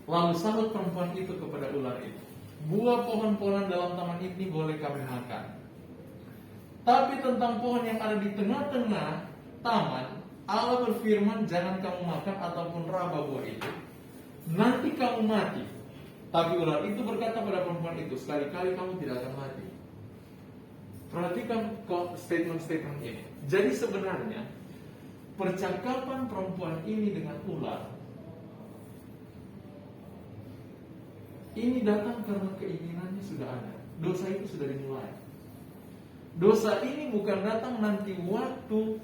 Lalu sahut perempuan itu kepada ular itu, buah pohon-pohonan dalam taman ini boleh kami makan, tapi tentang pohon yang ada di tengah-tengah taman, Allah berfirman, jangan kamu makan ataupun raba buah itu, nanti kamu mati. Tapi ular itu berkata pada perempuan itu, sekali-kali kamu tidak akan mati. Perhatikan statement-statement ini. Jadi sebenarnya percakapan perempuan ini dengan ular ini datang karena keinginannya sudah ada. Dosa itu sudah dimulai. Dosa ini bukan datang nanti waktu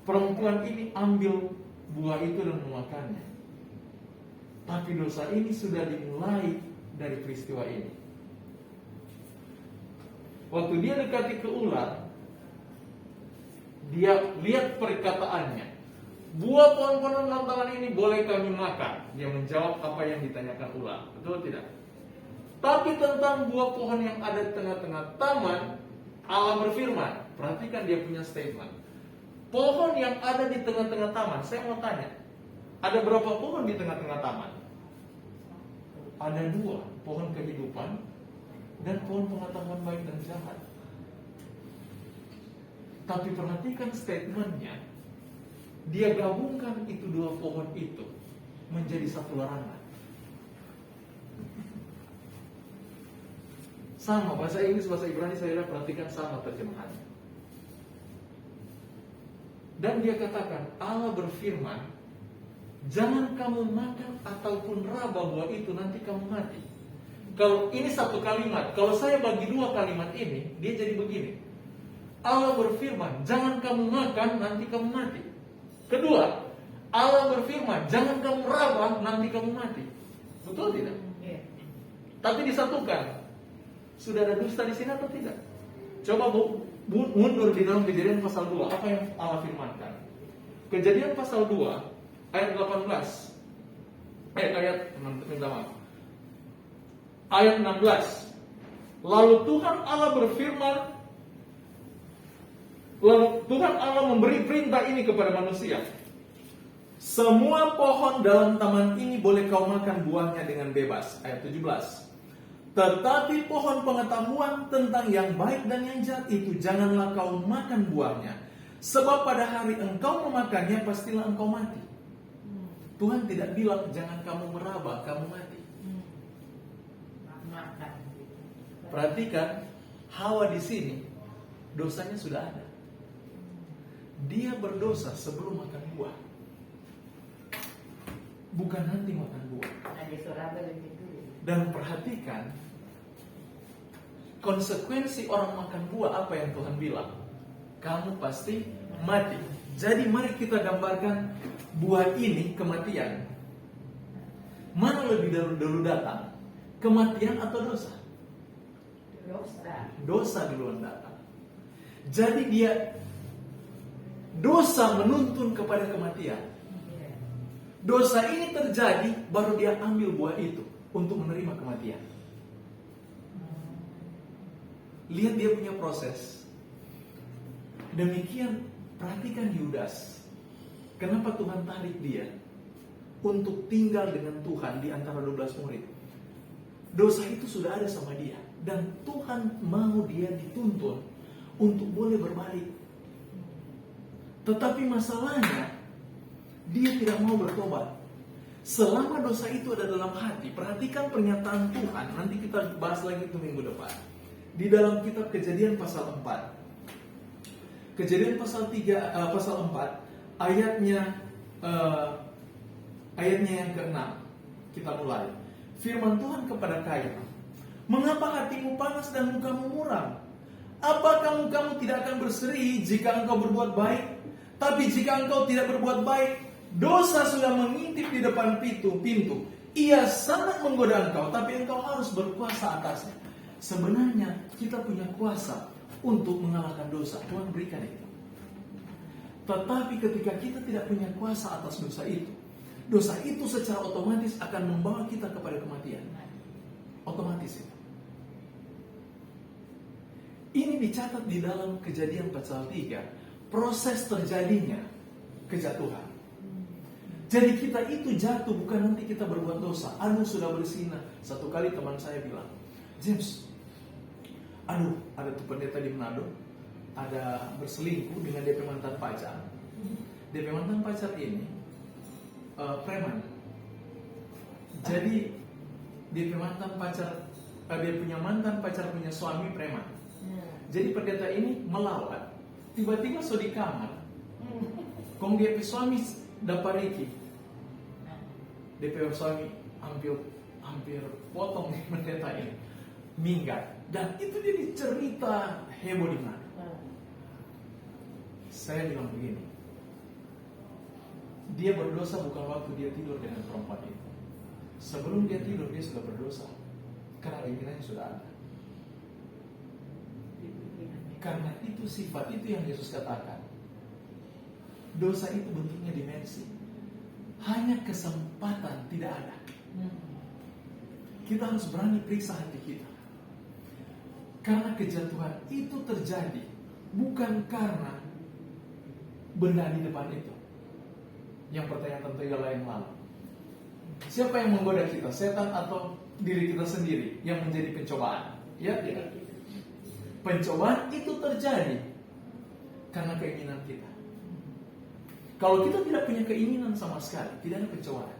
perempuan ini ambil buah itu dan memakannya. Tapi dosa ini sudah dimulai dari peristiwa ini. Waktu dia dekati ke ular, dia lihat perkataannya, buah pohon-pohon dalam taman ini boleh kami makan. Dia menjawab apa yang ditanyakan ular. Betul tidak? Tapi tentang buah pohon yang ada di tengah-tengah taman, Allah berfirman. Perhatikan dia punya statement. Pohon yang ada di tengah-tengah taman, saya mau tanya, ada berapa pohon di tengah-tengah taman? Ada 2, pohon kehidupan dan pohon pengetahuan baik dan jahat. Tapi perhatikan statementnya, dia gabungkan itu 2 pohon itu menjadi satu larangan. Sama, bahasa Inggris, bahasa Ibrani saya perhatikan sama terjemahannya. Dan dia katakan, Allah berfirman, jangan kamu makan ataupun raba buah itu, nanti kamu mati. Kalau ini satu kalimat, kalau saya bagi 2 kalimat ini, dia jadi begini. Allah berfirman, jangan kamu makan, nanti kamu mati. Kedua, Allah berfirman, jangan kamu raba, nanti kamu mati. Betul tidak? Tapi disatukan. Sudah ada dusta di sini atau tidak? Coba mundur di dalam Kejadian pasal 2. Apa yang Allah firmankan? Kejadian pasal 2 ayat 18. Ayat 16. Lalu Tuhan Allah berfirman, lalu Tuhan Allah memberi perintah ini kepada manusia. Semua pohon dalam taman ini boleh kau makan buahnya dengan bebas. Ayat 17. Tetapi pohon pengetahuan tentang yang baik dan yang jahat itu janganlah kau makan buahnya. Sebab pada hari engkau memakannya pastilah engkau mati. Tuhan tidak bilang jangan kamu meraba, kamu mati. Perhatikan, Hawa di sini dosanya sudah ada. Dia berdosa sebelum makan buah, bukan nanti makan buah. Dan perhatikan konsekuensi orang makan buah, apa yang Tuhan bilang? Kamu pasti mati. Jadi mari kita gambarkan buah ini kematian. Mana lebih dulu datang? Kematian atau dosa? Dosa duluan datang. Jadi dia dosa menuntun kepada kematian. Dosa ini terjadi baru dia ambil buah itu untuk menerima kematian. Lihat dia punya proses. Demikian perhatikan Yudas. Kenapa Tuhan tarik dia untuk tinggal dengan Tuhan di antara 12 murid? Dosa itu sudah ada sama dia, dan Tuhan mau dia dituntun untuk boleh berbalik. Tetapi masalahnya, dia tidak mau bertobat. Selama dosa itu ada dalam hati, perhatikan pernyataan Tuhan. Nanti kita bahas lagi itu minggu depan. Di dalam kitab Kejadian pasal 4. Kejadian pasal 4 ayatnya yang ke-6. Kita mulai. Firman Tuhan kepada Kain, mengapa hatimu panas dan mukamu muram? Apakah mukamu tidak akan berseri jika engkau berbuat baik? Tapi jika engkau tidak berbuat baik, dosa sudah mengintip di depan pintu. Ia sangat menggoda engkau, tapi engkau harus berkuasa atasnya. Sebenarnya kita punya kuasa untuk mengalahkan dosa. Tuhan berikan itu. Tetapi ketika kita tidak punya kuasa atas dosa itu secara otomatis akan membawa kita kepada kematian. Otomatis itu. Ini dicatat di dalam Kejadian pasal 3. Proses terjadinya kejatuhan. Jadi kita itu jatuh bukan nanti kita berbuat dosa. Aduh sudah berzina. Satu kali teman saya bilang, James, aduh ada tuh pendeta di Manado, ada berselingkuh dengan DP mantan pacar. DP mantan pacar ini preman. Jadi DP mantan pacar, dia punya mantan pacar punya suami preman. Jadi pendeta ini melawat, tiba-tiba so di kamar, kong DP suami dapat Riki. DP suami hampir potong pendeta ini, minggat. Dan itu jadi cerita heboh di mana. Saya bilang begini, dia berdosa bukan waktu dia tidur dengan perempuan itu. Sebelum dia tidur dia sudah berdosa, karena keinginannya sudah ada. Karena itu sifat itu yang Yesus katakan. Dosa itu bentuknya dimensi. Hanya kesempatan tidak ada. Kita harus berani periksa hati kita. Karena kejatuhan itu terjadi bukan karena benda di depan itu. Yang pertanyaan tentu ialah yang lalu. Siapa yang menggoda kita? Setan atau diri kita sendiri yang menjadi pencobaan? Ya tidak. Pencobaan itu terjadi karena keinginan kita. Kalau kita tidak punya keinginan sama sekali, tidak ada pencobaan.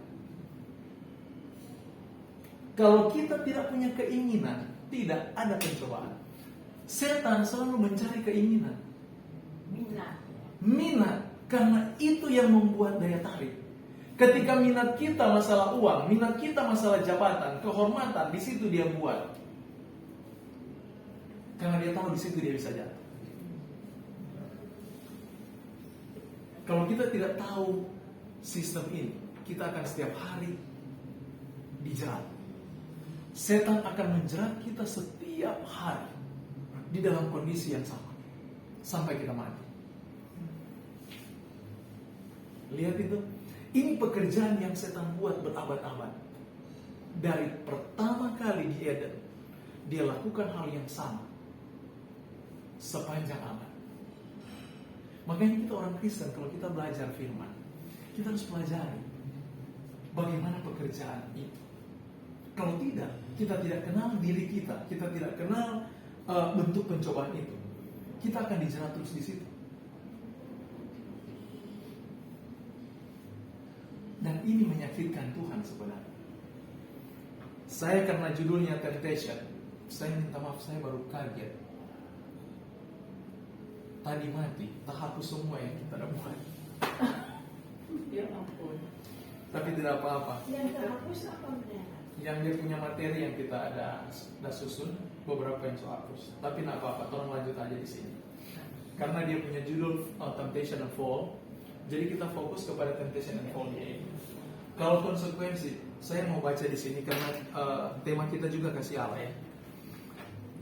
Kalau kita tidak punya keinginan, tidak ada pencobaan. Setan selalu mencari keinginan. Minat. Karena itu yang membuat daya tarik. Ketika minat kita masalah uang, minat kita masalah jabatan, kehormatan, di situ dia buat. Karena dia tahu di situ dia bisa jatuh. Kalau kita tidak tahu sistem ini, kita akan setiap hari dijerat. Setan akan menjerat kita setiap hari di dalam kondisi yang sama sampai kita mati. Lihat itu, ini pekerjaan yang setan buat berabad-abad. Dari pertama kali di Eden, dia lakukan hal yang sama sepanjang abad. Makanya kita orang Kristen, kalau kita belajar firman, kita harus pelajari bagaimana pekerjaan itu. Kalau tidak, kita tidak kenal diri kita tidak kenal bentuk pencobaan itu, kita akan dijerat terus di situ. Dan ini menyakitkan Tuhan sebenarnya. Saya karena judulnya Temptation, saya minta maaf, saya baru kaget. Tadi mati, tak hapus semua yang kita dah buat. Ya ampun. Tapi tidak apa-apa. Yang terhapus apa benar? Yang dia punya materi yang kita ada susun, beberapa yang so hapus. Tapi tidak apa-apa, tolong lanjut aja di sini. Karena dia punya judul Temptation and Fall, jadi kita fokus kepada Temptation and Fall ini. Kalau konsekuensi, saya mau baca di sini karena tema kita juga kasih Allah ya.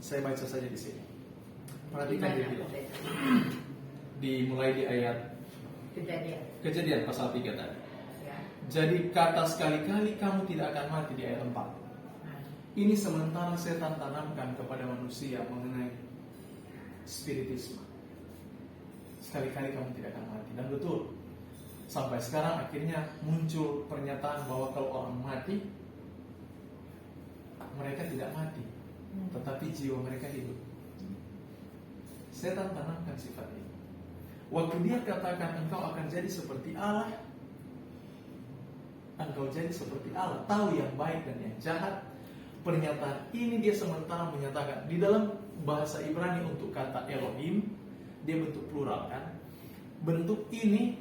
Saya baca saja di sini. Perhatikan dia bilang. Dimulai di ayat Kejadian pasal 3 tadi. Ya. Jadi kata sekali-kali kamu tidak akan mati di ayat 4. Ini sementara setan tanamkan kepada manusia mengenai spiritisme. Sekali-kali kamu tidak akan mati. Dan betul, sampai sekarang akhirnya muncul pernyataan bahwa kalau orang mati, mereka tidak mati, tetapi jiwa mereka hidup. Setan tanamkan sifat ini. Waktu dia katakan engkau akan jadi seperti Allah, engkau jadi seperti Allah, tahu yang baik dan yang jahat. Pernyataan ini dia sementara menyatakan di dalam bahasa Ibrani untuk kata Elohim, dia bentuk plural kan. Bentuk ini,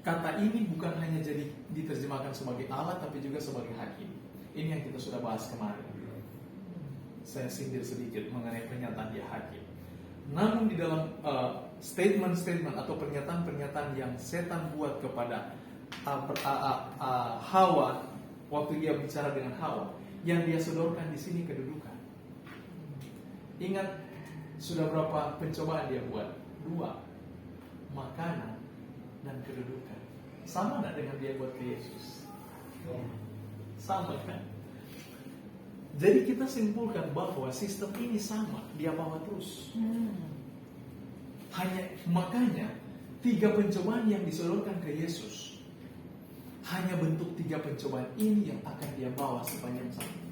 kata ini bukan hanya jadi diterjemahkan sebagai Allah, tapi juga sebagai hakim. Ini yang kita sudah bahas kemarin. Saya sindir sedikit mengenai pernyataan dia hakim. Namun di dalam statement-statement atau pernyataan-pernyataan yang setan buat kepada Hawa waktu dia bicara dengan Hawa, yang dia sodorkan di sini kedudukan. Ingat sudah berapa pencobaan dia buat? 2, makanan dan kedudukan. Sama tidak dengan dia buat ke Yesus? Sama kan? Jadi kita simpulkan bahwa sistem ini sama, dia bawa terus. Makanya 3 pencobaan yang disodorkan ke Yesus hanya bentuk 3 pencobaan ini yang akan dia bawa sepanjang zaman.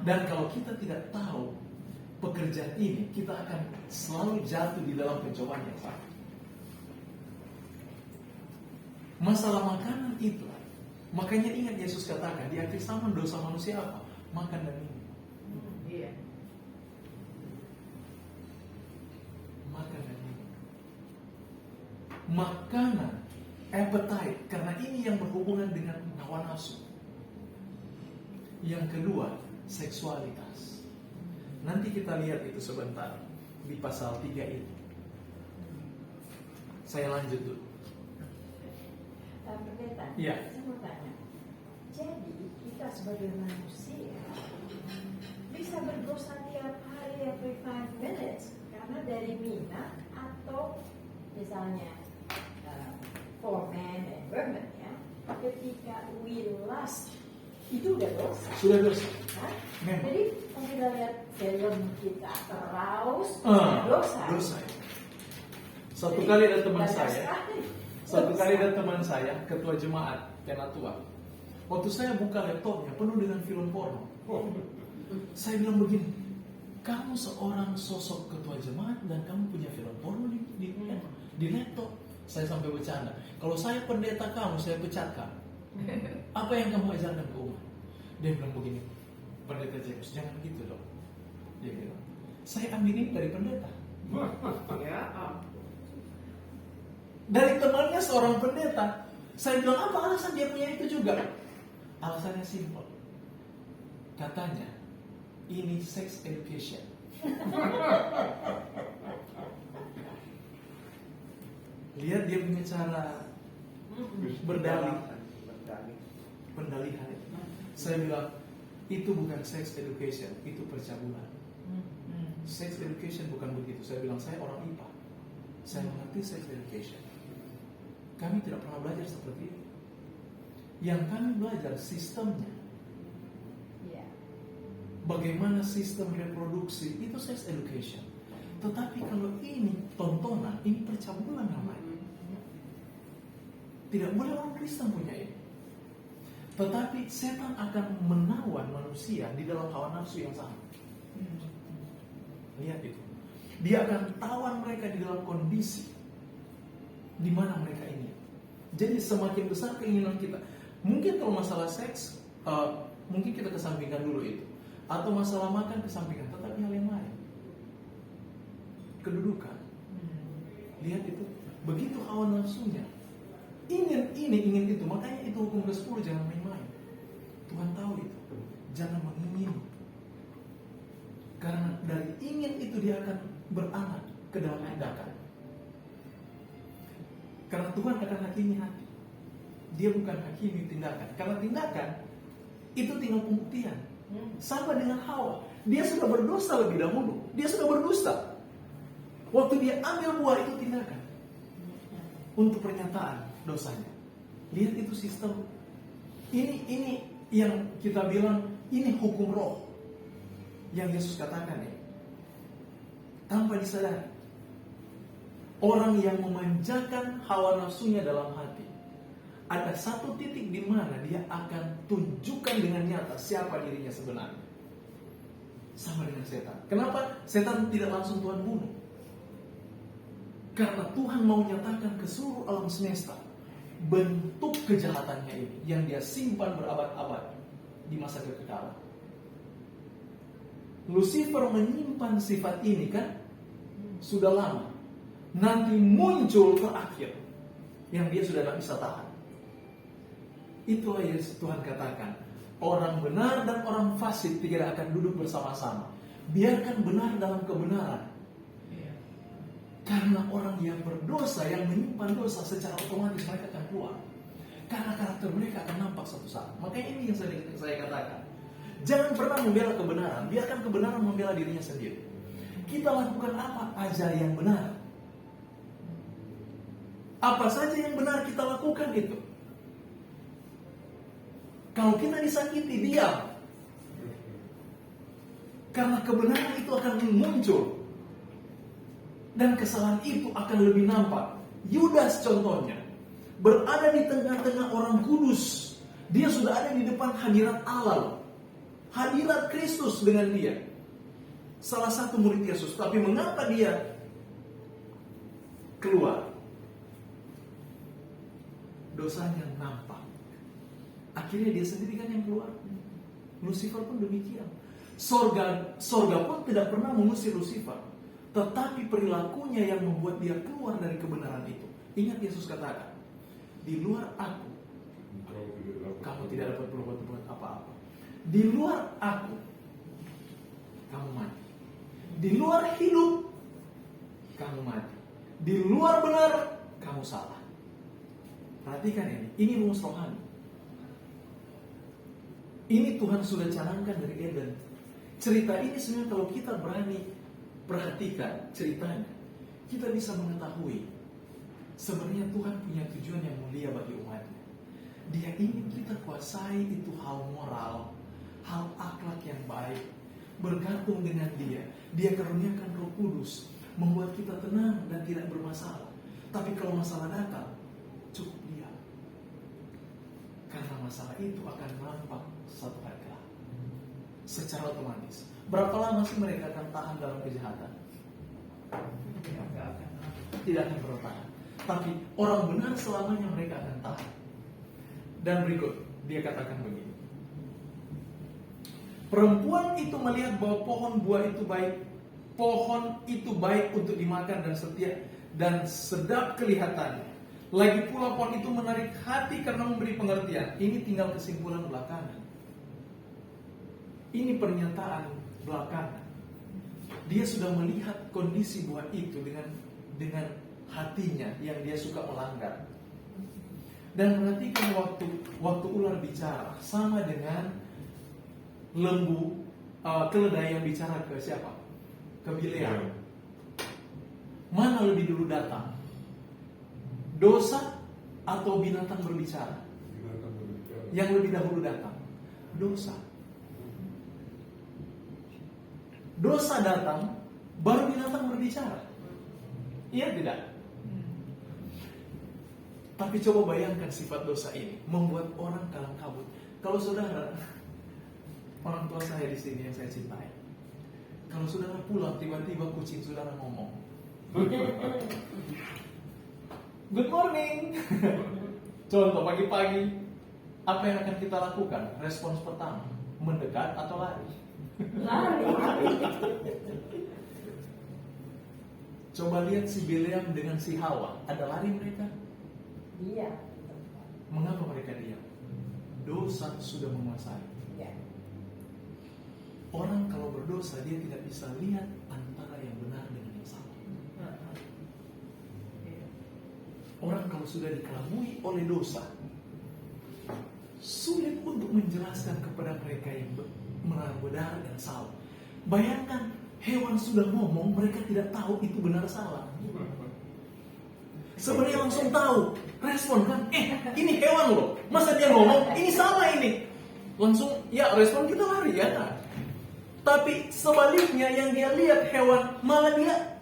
Dan kalau kita tidak tahu pekerjaan ini, kita akan selalu jatuh di dalam pencobaan yang sama. Masalah makanan itu, makanya ingat Yesus katakan di akhir zaman dosa manusia apa? Makan dan minum. Iya. Makan dan minum. Makanan, appetite, karena ini yang berhubungan dengan hawa nafsu. Yang kedua, seksualitas. Nanti kita lihat itu sebentar di pasal 3 itu. Saya lanjut dulu. Pendeta, Iya. saya mau tanya. Jadi kita sebagai manusia bisa berdosa tiap hari every 5 minutes karena dari minat atau misalnya for men and women ya, ketika we lust itu udah dosa. Sudah dosa. Hah? Memang. Jadi kalau kita lihat film kita terus dosa. Dosa. Satu Jadi, kali ada teman banyak saya. sekali. Satu kali ada teman saya, ketua jemaat, penatua. Waktu saya buka laptopnya penuh dengan film porno. Saya bilang begini, kamu seorang sosok ketua jemaat dan kamu punya film porno di laptop. Saya sampai bercanda. Kalau saya pendeta kamu, saya pecatkan. Apa yang kamu ajarkan ke umat? Dia bilang begini, pendeta James, jangan gitu dong. Dia bilang, saya ambil ini dari pendeta. Ya, Dari temannya seorang pendeta. Saya bilang, apa alasan dia punya itu juga? Alasannya simpel. Katanya, ini sex education. Lihat dia punya cara berdalih. Pendalihan. Saya bilang, itu bukan sex education, itu percabulan. Sex education bukan begitu. Saya bilang, saya orang IPA. Saya mengerti sex education. Kami tidak pernah belajar seperti itu. Yang kami belajar sistemnya. ya. Bagaimana sistem reproduksi, itu sex education. Tetapi kalau ini tontonan, ini percabulan namanya. Tidak boleh orang Kristen punya ini. Tetapi setan akan menawan manusia di dalam hawa nafsu yang sama. Lihat itu. Dia akan tawan mereka di dalam kondisi di mana mereka ingin. Jadi semakin besar keinginan kita. Mungkin kalau masalah seks, mungkin kita kesampingkan dulu itu. Atau masalah makan kesampingkan. Tetapi hal yang lain. Kedudukan. Lihat itu. Begitu hawa nafsunya. Ingin ini, ingin itu. Makanya itu hukum ke-10, jangan main-main. Tuhan tahu itu. Jangan mengingini. Karena dari ingin itu dia akan beranak ke dalam tindakan. Karena Tuhan akan hakimi hati. Dia bukan hakimi tindakan. Karena tindakan itu tinggal pembuktian. Sama dengan Hawa. Dia sudah berdosa lebih dahulu. Dia sudah berdusta. Waktu dia ambil buah itu tindakan. Untuk pernyataan dosanya. Lihat itu sistem. Ini yang kita bilang ini hukum roh. Yang Yesus katakan ya. Tanpa disadari. Orang yang memanjakan hawa nafsunya dalam hati. Ada satu titik di mana dia akan tunjukkan dengan nyata siapa dirinya sebenarnya. Sama dengan setan. Kenapa setan tidak langsung Tuhan bunuh? Karena Tuhan mau nyatakan ke seluruh alam semesta bentuk kejahatannya ini yang dia simpan berabad-abad di masa kekekalan. Lucifer menyimpan sifat ini kan sudah lama. Nanti muncul terakhir yang dia sudah tidak bisa tahan. Itulah yang Tuhan katakan, orang benar dan orang fasik tidak akan duduk bersama-sama. Biarkan benar dalam kebenaran. Karena orang yang berdosa, yang menyimpan dosa, secara otomatis mereka akan keluar. Karena karakter mereka akan nampak suatu saat. Makanya ini yang saya katakan. Jangan pernah membela kebenaran, biarkan kebenaran membela dirinya sendiri. Kita lakukan apa aja yang benar. Apa saja yang benar kita lakukan itu. Kalau kita disakiti, diam. Karena kebenaran itu akan muncul. Dan kesalahan itu akan lebih nampak. Yudas contohnya. berada di tengah-tengah orang kudus. Dia sudah ada di depan hadirat Allah, hadirat Kristus dengan dia. Salah satu murid Yesus, tapi mengapa dia keluar? Dosanya nampak. Akhirnya dia sendiri kan yang keluar. Lucifer pun demikian. Sorga pun tidak pernah mengusir Lucifer, tetapi perilakunya yang membuat dia keluar dari kebenaran itu. Ingat Yesus katakan, di luar aku kamu tidak dapat berbuat apa-apa. Di luar aku kamu mati. Di luar hidup kamu mati. Di luar benar kamu salah. Perhatikan ini rumus rohani. Ini Tuhan sudah canangkan dari Eden. Cerita ini sebenarnya kalau kita berani perhatikan ceritanya, kita bisa mengetahui sebenarnya Tuhan punya tujuan yang mulia bagi umatnya. Dia ingin kita kuasai itu hal moral, hal akhlak yang baik, bergabung dengan Dia. Dia karuniakan Roh Kudus, membuat kita tenang dan tidak bermasalah. Tapi kalau masalah datang, cukup diam. Karena masalah itu akan nampak satu hari kelak. Secara otomatis. Berapa lama sih mereka akan tahan dalam kejahatan? Tidak akan bertahan. Tapi orang benar selamanya mereka akan tahan. Dan berikut, dia katakan begini. Perempuan itu melihat bahwa pohon buah itu baik. Pohon itu baik untuk dimakan dan setia dan sedap kelihatannya. Lagi pula pohon itu menarik hati karena memberi pengertian. Ini tinggal kesimpulan belakangan. Ini pernyataan belakangan. Dia sudah melihat kondisi buah itu dengan hatinya yang dia suka melanggar. Dan perhatikan waktu ular bicara sama dengan lembu, keledai yang bicara ke siapa? Ke Bileam. Mana lebih dulu datang? Dosa atau binatang berbicara? Yang lebih dahulu datang? Dosa. Dosa datang, baru binatang berbicara. Iya tidak? Tapi coba bayangkan sifat dosa ini membuat orang kalang kabut. Kalau saudara, orang tua saya di sini yang saya cintai, kalau saudara pulang tiba-tiba kucing saudara ngomong, good morning. Contoh pagi-pagi, apa yang akan kita lakukan? Respons pertama, mendekat atau lari? Lari. Coba lihat si Bileam dengan si Hawa, ada lari mereka? Iya. Mengapa mereka diam? Dosa sudah menguasai. Ya. Orang kalau berdosa dia tidak bisa lihat antara yang benar dengan yang salah. Orang kalau sudah dikelabui oleh dosa, sulit untuk menjelaskan kepada mereka yang benar dan salah. Bayangkan hewan sudah ngomong, mereka tidak tahu itu benar salah. Sebenarnya langsung tahu, respon kan, ini hewan loh, masa dia ngomong, ini salah ini. Langsung, ya respon kita lari ya kan. Tapi sebaliknya yang dia lihat hewan, malah dia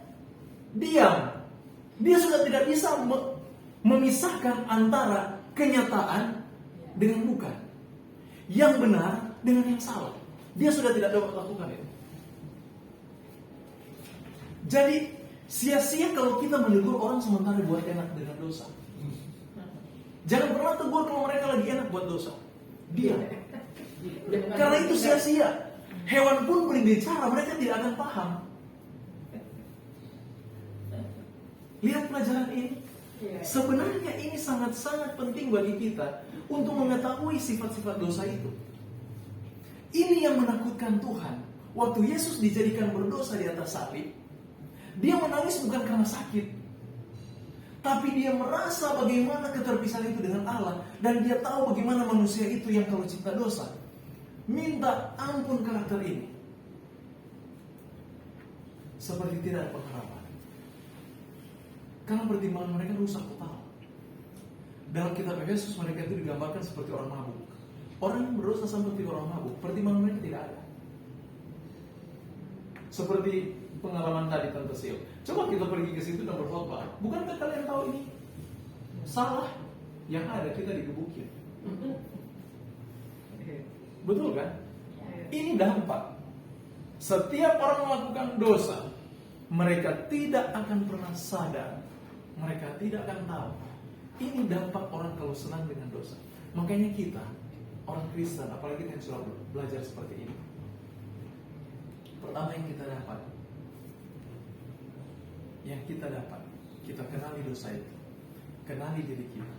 diam. Dia sudah tidak bisa memisahkan antara kenyataan dengan bukan. Yang benar dengan yang salah. Dia sudah tidak dapat lakukan itu. Jadi sia-sia kalau kita menegur orang sementara buat enak dengan dosa. Jangan pernah tegur kalau mereka lagi enak buat dosa. Diam. Karena itu sia-sia. Hewan pun boleh bicara, mereka tidak akan paham. Lihat pelajaran ini. Sebenarnya ini sangat-sangat penting bagi kita untuk mengetahui sifat-sifat dosa itu. Ini yang menakutkan Tuhan. Waktu Yesus dijadikan berdosa di atas salib, dia menangis bukan karena sakit, tapi dia merasa bagaimana keterpisahan itu dengan Allah. Dan dia tahu bagaimana manusia itu yang kalau cipta dosa minta ampun karakter ini. Seperti tidak ada pengharapan. Karena pertimbangan mereka rusak total. Dalam kitab Efesus mereka itu digambarkan seperti orang mabuk. Orang yang berdosa seperti orang mabuk, pertimbangan mereka tidak ada. Seperti pengalaman tadi Tante Sil. Coba kita pergi ke situ dan berkhotbah. Bukankah kalian tahu ini salah? Yang ada kita digebukin. Betul kan? Ini dampak. Setiap orang melakukan dosa, mereka tidak akan pernah sadar. Mereka tidak akan tahu. Ini dampak orang kalau senang dengan dosa. Makanya kita, orang Kristen, apalagi kita yang sudah belajar seperti ini. Pertama yang kita dapat, kita kenali dosa itu. Kenali diri kita.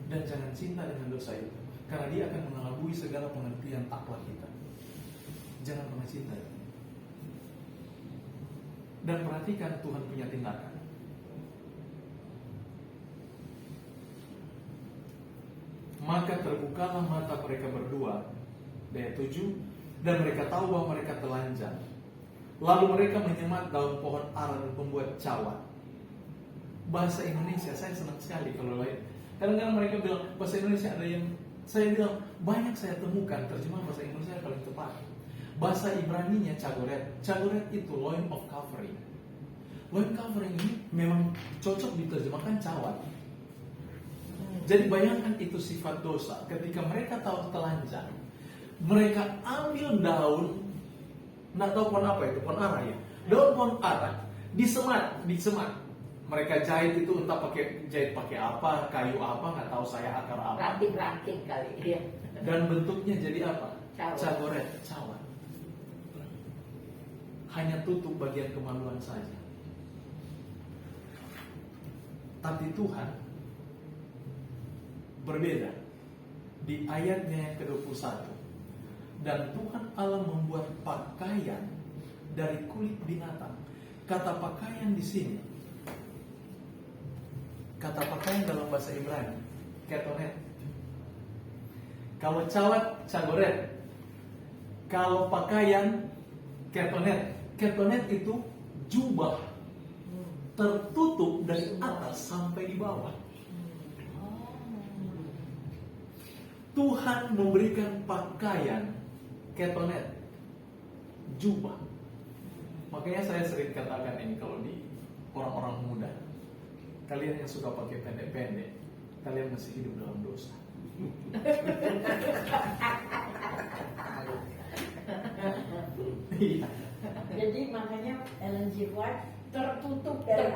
Dan jangan cinta dengan dosa itu. Karena dia akan mengelabui segala pengertian akhlak kita. Jangan pernah cinta. Dan perhatikan Tuhan punya tindakan. Maka terbukalah mata mereka berdua, ayat 7, dan mereka tahu bahwa mereka telanjang. Lalu mereka menyemat daun pohon ara dan membuat cawan. Bahasa Indonesia saya senang sekali kalau lain. Kadang-kadang mereka bilang bahasa Indonesia ada yang saya bilang banyak saya temukan terjemahan bahasa Indonesia yang paling tepat. Bahasa Ibraninya cagoret. Cagoret itu loin of covering. Loin covering ini memang cocok diterjemahkan cawan. Jadi bayangkan itu sifat dosa. Ketika mereka tahu telanjang, mereka ambil daun, nggak tahu pohon apa itu, pohon ara ya. Daun pohon ara disemat. Mereka jahit itu entah jahit pakai apa, kayu apa, nggak tahu saya akar apa. Ranting kali ya. Dan bentuknya jadi apa? Cawan. Cagoret, cawan. Hanya tutup bagian kemaluan saja. Tapi Tuhan berbeda di ayatnya yang ke-21. Dan Tuhan Allah membuat pakaian dari kulit binatang. Kata pakaian di sini, kata pakaian dalam bahasa Ibrani, ketonet. Kalau cawat, cagoret. Kalau pakaian, ketonet. Ketonet itu jubah tertutup dari atas sampai di bawah. Tuhan memberikan pakaian ketonet, jubah. Makanya saya sering katakan ini kalau di orang-orang muda, kalian yang suka pakai pendek-pendek, kalian masih hidup dalam dosa. Iya. Jadi makanya Ellen G. White tertutup dari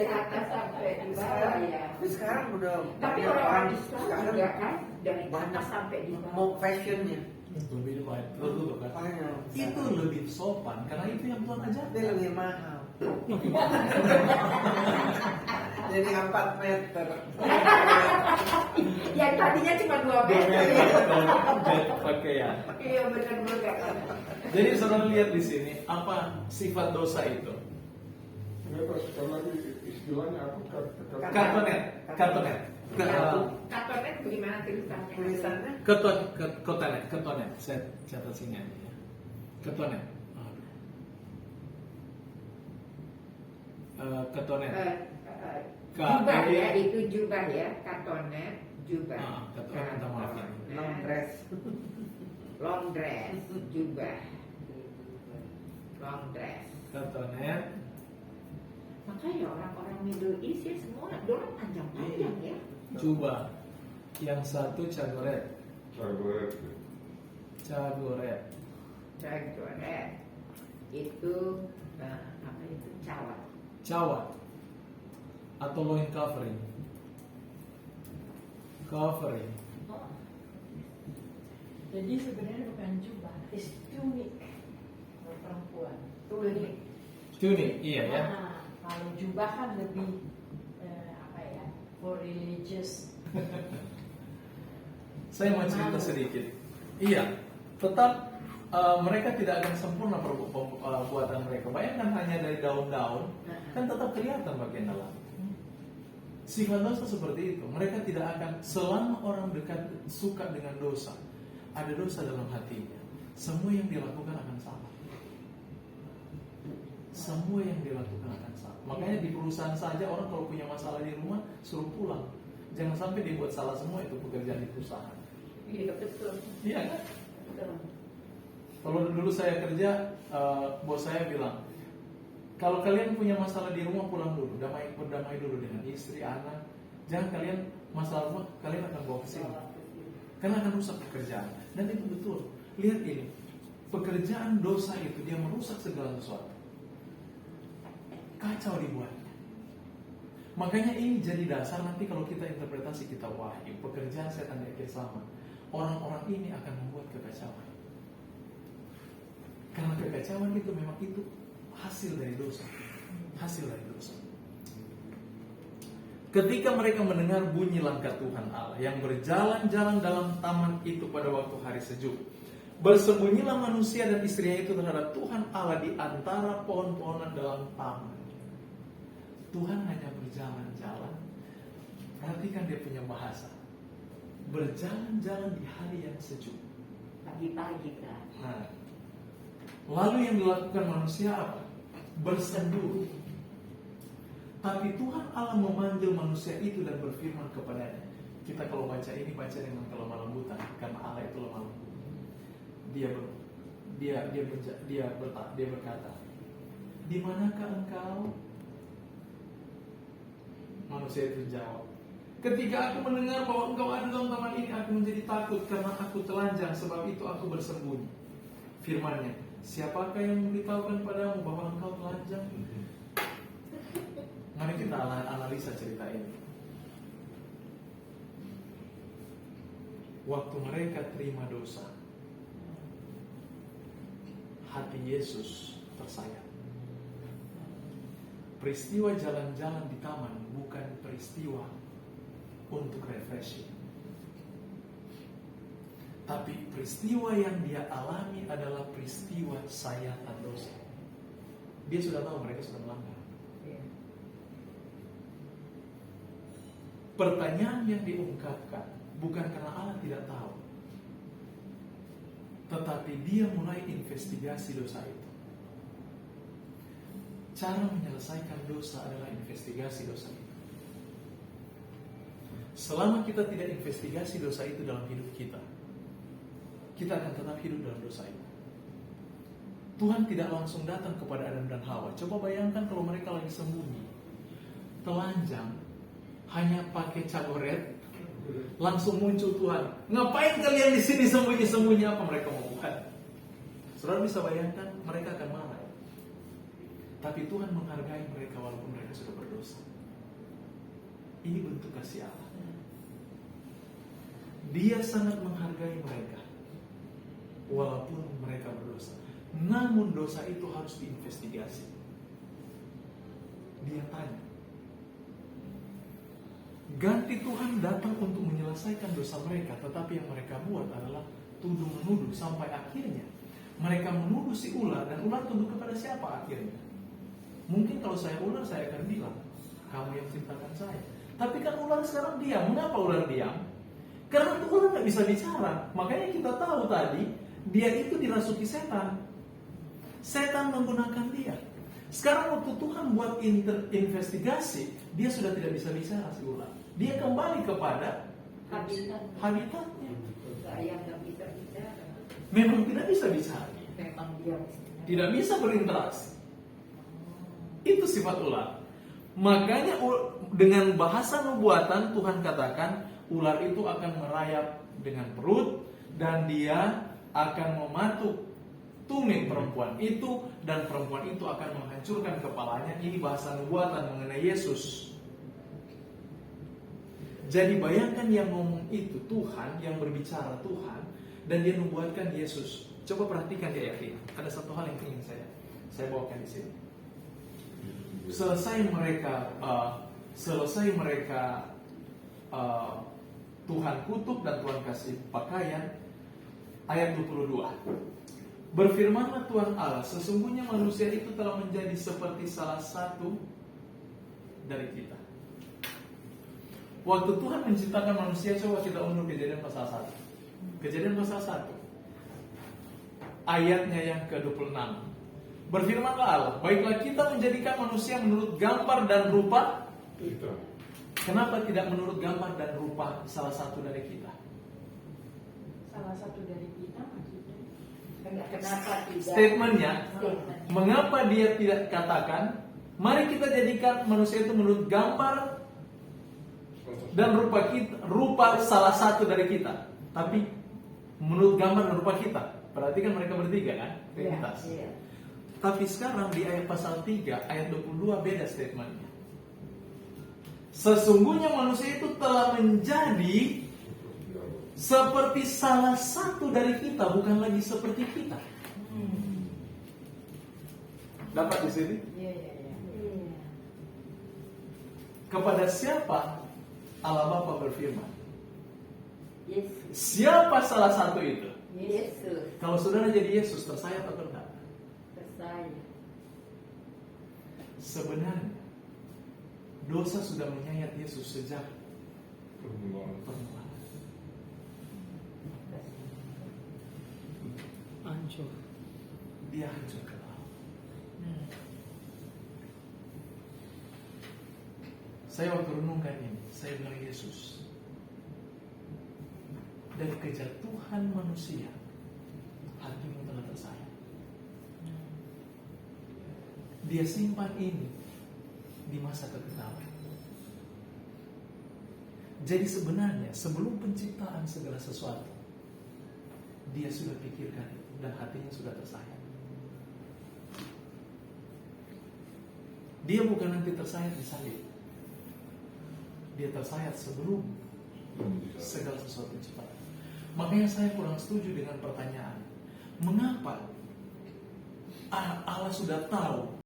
atas sampai di bawah ya. Tapi sekarang udah Tapi banyak orang Islam sekarang juga kan dari banyak atas sampai di bawah. mau fashionnya. Lebih baik, tertutup kan? Banyak. Itu lebih sopan karena itu yang Tuhan Tapi ajarkan. lebih mahal. Jadi 4 meter. Yang tadinya cuma 2 meter. Jahit pakaian. Iya benar-benar. Jadi saudara lihat di sini apa sifat dosa itu? Sekali lagi istilahnya apa? Katonet. Katonet bagaimana tulisannya? Tulisannya Ketonet. Saya catat sini aja ya. Ketonet. Ketonet. Jubah ya, itu jubah ya, katonet, jubah. Ketonet, minta maaf ya. long dress. Long dress, jubah. Long dress. Ketonet. Makanya orang-orang Middle East ya semua dorong panjang-panjang ya. Jubah. Yang satu cagoret. Cagoret. Cagoret. Cagoret itu apa itu cawat. Cawat. Atau loin covering. Covering. Jadi sebenarnya bukan jubah, is tunic kalau perempuan. Tulis. Tunic, iya ya. Nah, kalau jubah kan lebih apa ya, for religious. Saya mau cerita sedikit. Iya, tetap mereka tidak akan sempurna perbuatan mereka. Bayangkan hanya dari daun-daun, kan tetap kelihatan bagian dalam. Sifat dosa seperti itu. Mereka tidak akan, selama orang dekat suka dengan dosa, ada dosa dalam hatinya, semua yang dilakukan akan salah. Semua yang dilakukan akan salah. Makanya di perusahaan saja orang kalau punya masalah di rumah suruh pulang. Jangan sampai dibuat salah semua itu pekerjaan di perusahaan. Iya betul. Iya kan? Betul. Kalau dulu saya kerja, bos saya bilang, kalau kalian punya masalah di rumah pulang dulu, berdamai dulu dengan istri, anak, Jangan kalian masalah rumah kalian akan bawa ke sini. Karena akan rusak pekerjaan. Dan itu betul. Lihat ini. Pekerjaan dosa itu dia merusak segala sesuatu. Kacau dibuatnya. Makanya ini jadi dasar nanti kalau kita interpretasi kita wahyu. Pekerjaan setan yakin sama. Orang-orang ini akan membuat kekacauan. Karena kekacauan itu memang itu hasil dari dosa. Hasil dari dosa. Ketika mereka mendengar bunyi langkah Tuhan Allah yang berjalan-jalan dalam taman itu pada waktu hari sejuk, bersembunyilah manusia dan istrinya itu terhadap Tuhan Allah di antara pohon-pohonan dalam taman. Tuhan hanya berjalan-jalan. Perhatikan dia punya bahasa. Berjalan-jalan di hari yang sejuk. Pagi-pagi kan. Nah, lalu yang dilakukan manusia apa? Bersendu. Tapi Tuhan Allah memanggil manusia itu dan berfirman kepadanya. Kita kalau baca ini baca dengan kelemah lembutan karena Allah itu lemah lembut. Dia berkata, di manakah engkau? Manusia itu jawab, ketika aku mendengar bahwa engkau ada dalam taman ini, aku menjadi takut karena aku telanjang, sebab itu aku bersembunyi. Firman-Nya, siapakah yang memberitahukan padamu bahwa engkau telanjang? Mari kita analisa cerita ini. Waktu mereka terima dosa, hati Yesus tersayat. Peristiwa jalan-jalan di taman bukan peristiwa untuk refreshing. Tapi peristiwa yang dia alami adalah peristiwa sayatan dosa. Dia sudah tahu mereka sudah melanggar. Pertanyaan yang diungkapkan bukan karena Allah tidak tahu, tetapi dia mulai investigasi dosa itu. Cara menyelesaikan dosa adalah investigasi dosa itu. Selama kita tidak investigasi dosa itu dalam hidup kita, kita akan tetap hidup dalam dosa itu. Tuhan tidak langsung datang kepada Adam dan Hawa. Coba bayangkan kalau mereka lagi sembunyi, telanjang, hanya pakai cagoret, langsung muncul Tuhan. Ngapain kalian di sini sembunyi-sembunyi? Apa mereka mau buat? Saudara bisa bayangkan mereka akan marah. Tapi Tuhan menghargai mereka walaupun mereka sudah berdosa. Ini bentuk kasih Allah. Dia sangat menghargai mereka walaupun mereka berdosa. Namun dosa itu harus diinvestigasi. Dia tanya. Ganti Tuhan datang untuk menyelesaikan dosa mereka, tetapi yang mereka buat adalah tuduh-menuduh sampai akhirnya mereka menuduh si ular, dan ular tunduk kepada siapa akhirnya? Mungkin kalau saya ular, saya akan bilang, kamu yang ciptakan saya. Tapi kan ular sekarang diam. Mengapa ular diam? Karena ular nggak bisa bicara. Makanya kita tahu tadi, dia itu dirasuki setan. Setan menggunakan dia. Sekarang waktu Tuhan buat investigasi, dia sudah tidak bisa bicara si ular. Dia kembali kepada habitatnya. Saya nggak bisa bicara. Memang tidak bisa bicara. Memang dia Tidak bisa berinteraksi. Itu sifat ular. Makanya dengan bahasa nubuatan Tuhan katakan ular itu akan merayap dengan perut dan dia akan mematuk tumit perempuan itu, dan perempuan itu akan menghancurkan kepalanya. Ini bahasa nubuatan mengenai Yesus. Jadi bayangkan yang ngomong itu Tuhan, yang berbicara Tuhan, dan dia nubuatkan Yesus. Coba perhatikan di ayat ini. Ada satu hal yang ingin saya bawakan di sini. Selesai mereka Tuhan kutuk dan Tuhan kasih pakaian. Ayat 22. Berfirmanlah Tuhan Allah, sesungguhnya manusia itu telah menjadi seperti salah satu dari kita. Waktu Tuhan menciptakan manusia, coba kita undur Kejadian pasal 1. Kejadian pasal 1 ayatnya yang ke-26. Berfirmanlah Allah, baiklah kita menjadikan manusia menurut gambar dan rupa Kita. Kenapa tidak menurut gambar dan rupa salah satu dari kita? Salah satu dari kita maksudnya. Kenapa tidak? Statementnya, Statement. mengapa dia tidak katakan, mari kita jadikan manusia itu menurut gambar dan rupa salah satu dari kita. Tapi menurut gambar dan rupa kita. Berarti kan mereka bertiga kan? Trinitas. Iya. Tapi sekarang di ayat pasal 3 ayat 22 beda statementnya. Sesungguhnya manusia itu telah menjadi seperti salah satu dari kita, bukan lagi seperti kita. Dapat di sini? Iya, iya, iya. Kepada siapa Allah Bapa berfirman? Yesus. Siapa salah satu itu? Yesus. Kalau saudara jadi Yesus, tersayat atau enggak? Percaya. Sebenarnya dosa sudah menyayat Yesus sejak Permulaan. permulaan. Hancur. Dia hancur ke laut. Saya waktu renungkan ini, saya bilang Yesus, dari kejatuhan manusia, hatimu telah tersayat. Dia simpan ini di masa kekekalan. Jadi sebenarnya sebelum penciptaan segala sesuatu, dia sudah pikirkan itu dan hatinya sudah tersayat. Dia bukan nanti tersayat di salib. Dia tersayat sebelum segala sesuatu diciptakan. Makanya saya kurang setuju dengan pertanyaan, mengapa Allah sudah tahu